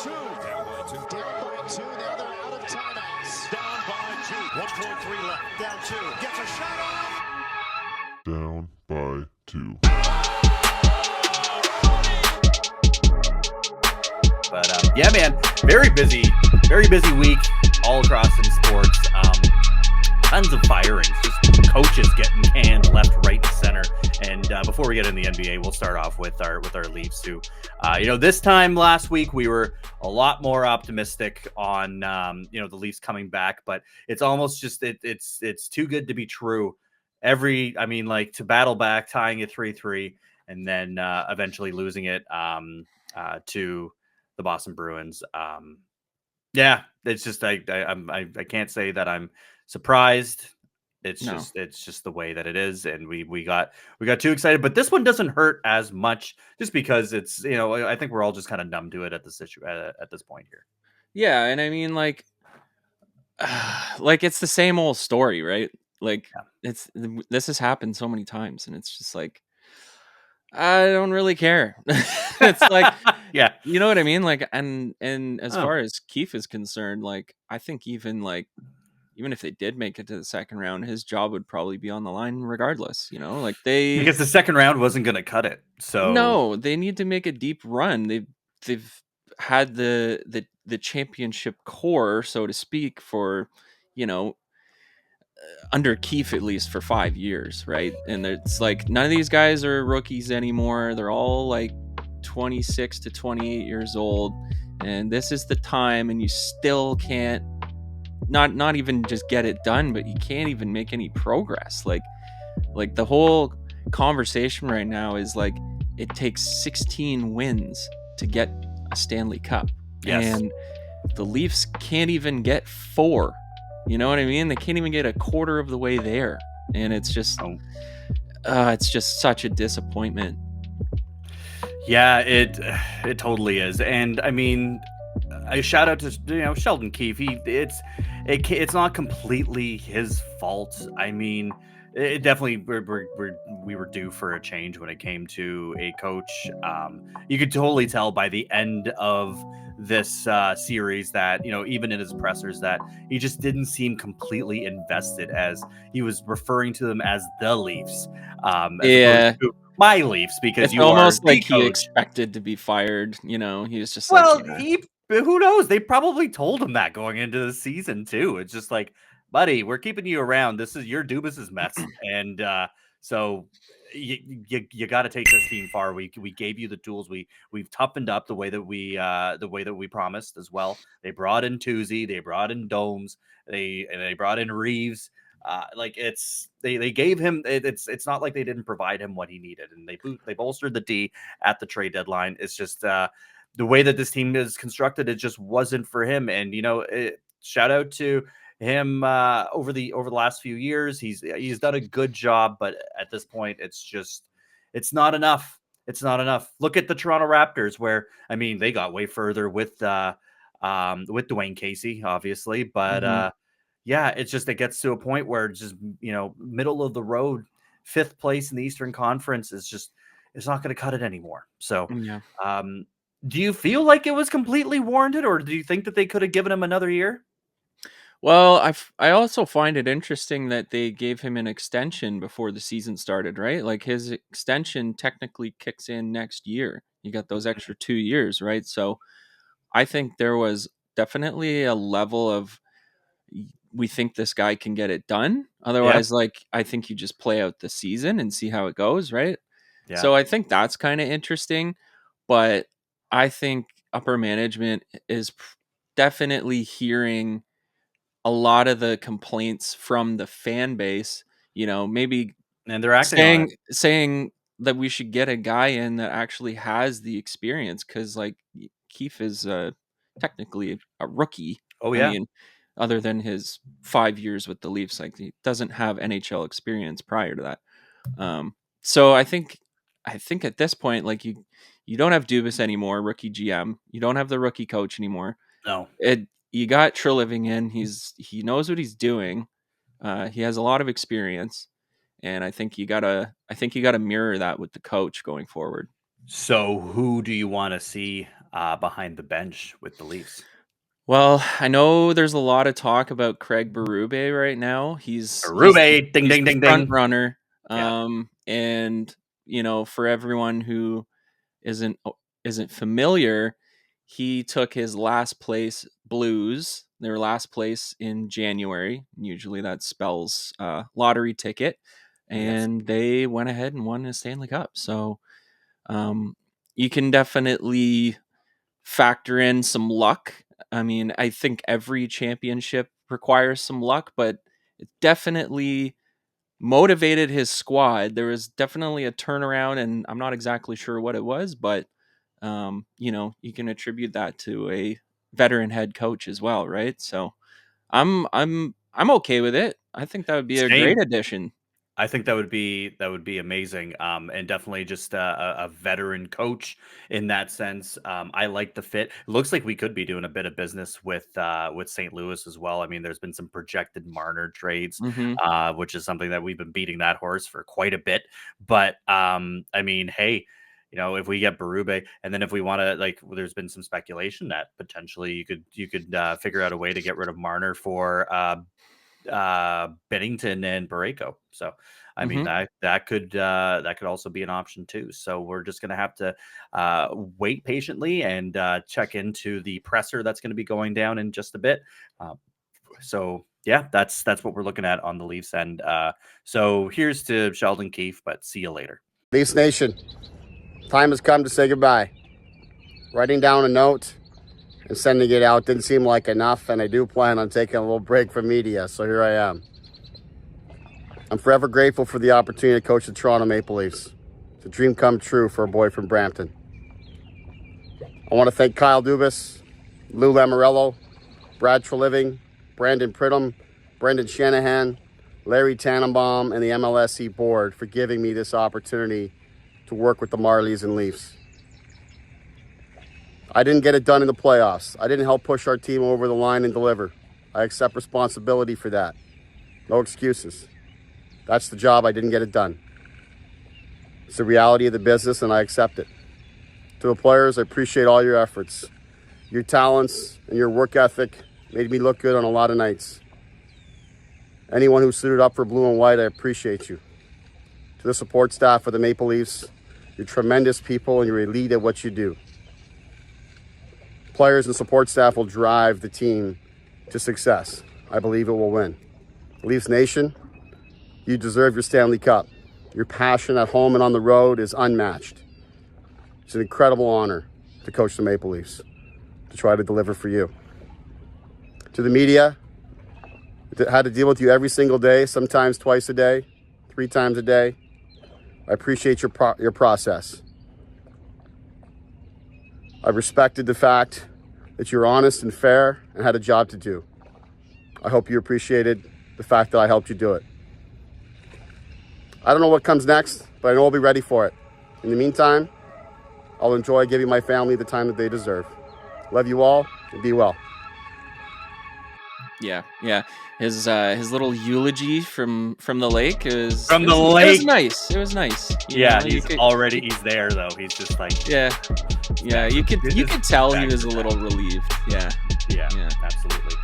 two. Down by two. Down by two. Now they're out of timeouts. Down by two. 1.3 left. Down two. Gets a shot off. Down by two. But yeah, man, very busy week all across in sports. Tons of firings, just coaches getting canned left, right, and center. And before we get in the NBA, we'll start off with our Leafs, who, this time last week we were a lot more optimistic on the Leafs coming back, but it's almost just it's too good to be true. To battle back, tying it 3-3, and then eventually losing it to the Boston Bruins. It's just I can't say that I'm surprised. It's just the way that it is, and we got too excited. But this one doesn't hurt as much, just because it's I think we're all just kind of numb to it at this point here. Yeah, and I mean like it's the same old story, right? This has happened so many times, and it's just like I don't really care. It's like, yeah, you know what I mean? Like, and as far as Keefe is concerned, like, I think even if they did make it to the second round, his job would probably be on the line regardless, because the second round wasn't going to cut it. So no, they need to make a deep run. They've had the championship core, so to speak, for, under Keefe at least for 5 years, right? And it's like none of these guys are rookies anymore. They're all like 26 to 28 years old, and this is the time, and you still can't not even just get it done, but you can't even make any progress. Like the whole conversation right now is like it takes 16 wins to get a Stanley Cup. Yes. And the Leafs can't even get 4. You know what I mean? They can't even get a quarter of the way there. And it's just such a disappointment. Yeah, it totally is. And I mean, I shout out to Sheldon Keefe. It's not completely his fault. I mean, it definitely we were due for a change when it came to a coach. You could totally tell by the end of this series that even in his pressers that he just didn't seem completely invested, as he was referring to them as the Leafs. As opposed to my Leafs, because it's you almost are like he coach. expected to be fired. He was just who knows? They probably told him that going into the season too. It's just like, buddy, we're keeping you around. This is your Dubas's mess, and so you got to take this team far. We gave you the tools. We've toughened up the way that we promised as well. They brought in Tuesday. They brought in Domes. They brought in Reeves. They gave him. It's not like they didn't provide him what he needed, and they bolstered the D at the trade deadline. It's just the way that this team is constructed, it just wasn't for him. And shout out to him over the last few years. He's done a good job, but at this point, it's not enough. It's not enough. Look at the Toronto Raptors, where they got way further with Dwayne Casey, obviously, but it gets to a point where it's just middle of the road, 5th place in the Eastern Conference it's not going to cut it anymore. So do you feel like it was completely warranted, or do you think that they could have given him another year? Well, I also find it interesting that they gave him an extension before the season started, right? Like his extension technically kicks in next year. You got those extra 2 years, right? So I think there was definitely a level of, we think this guy can get it done. Otherwise, I think you just play out the season and see how it goes, right? Yeah. So I think that's kind of interesting, but I think upper management is definitely hearing a lot of the complaints from the fan base, maybe, and they're acting saying that we should get a guy in that actually has the experience, because like Keefe is technically a rookie. Oh yeah. Other than his 5 years with the Leafs, like he doesn't have NHL experience prior to that. So I think at this point, like you don't have Dubas anymore, rookie GM. You don't have the rookie coach anymore. No. You got Treliving. He knows what he's doing. He has a lot of experience, and I think you gotta mirror that with the coach going forward. So who do you want to see behind the bench with the Leafs. Well, I know there's a lot of talk about Craig Berube right now. Berube, ding, he's ding, the ding, front ding. runner. Yeah. And for everyone who isn't familiar, he took his last place Blues, their last place in January. Usually that spells lottery ticket, Yes. and they went ahead and won a Stanley Cup. So you can definitely factor in some luck. I mean, I think every championship requires some luck, but it definitely motivated his squad. There was definitely a turnaround, and I'm not exactly sure what it was, but you can attribute that to a veteran head coach as well, right? So I'm okay with it. I think that would be a Same. great addition. I think that would be amazing, and definitely just a veteran coach in that sense. I like the fit. It looks like we could be doing a bit of business with St. Louis as well. I mean, there's been some projected Marner trades, Mm-hmm. which is something that we've been beating that horse for quite a bit. But I mean, hey, if we get Berube, and then if we want to, there's been some speculation that potentially you could figure out a way to get rid of Marner for Bennington and Parayko. So I mean Mm-hmm. that could also be an option too. So we're just gonna have to wait patiently and check into the presser that's going to be going down in just a bit. So yeah, that's what we're looking at on the Leafs end. So here's to Sheldon Keefe, but see you later. Leafs Nation, time has come to say goodbye. Writing down a note and sending it out didn't seem like enough, and I do plan on taking a little break from media, so here I am. I'm forever grateful for the opportunity to coach the Toronto Maple Leafs. It's a dream come true for a boy from Brampton. I want to thank Kyle Dubas, Lou Lamoriello, Brad Treliving, Brandon Pridham, Brendan Shanahan, Larry Tannenbaum, and the MLSE board for giving me this opportunity to work with the Marlies and Leafs. I didn't get it done in the playoffs. I didn't help push our team over the line and deliver. I accept responsibility for that. No excuses. That's the job. I didn't get it done. It's the reality of the business, and I accept it. To the players, I appreciate all your efforts. Your talents and your work ethic made me look good on a lot of nights. Anyone who suited up for blue and white, I appreciate you. To the support staff of the Maple Leafs, you're tremendous people and you're elite at what you do. Players and support staff will drive the team to success. I believe it will win. Leafs Nation, you deserve your Stanley Cup. Your passion at home and on the road is unmatched. It's an incredible honor to coach the Maple Leafs, to try to deliver for you. To the media, I had to deal with you every single day, sometimes twice a day, 3 times a day. I appreciate your process. I respected the fact that you're honest and fair and had a job to do. I hope you appreciated the fact that I helped you do it. I don't know what comes next, but I know I'll be ready for it. In the meantime, I'll enjoy giving my family the time that they deserve. Love you all, and be well. Yeah. His little eulogy from the lake is From the It lake. was nice. It was nice. Yeah, he's he's there though. He's just like Yeah. You could tell he was a little relieved. Yeah. yeah, absolutely.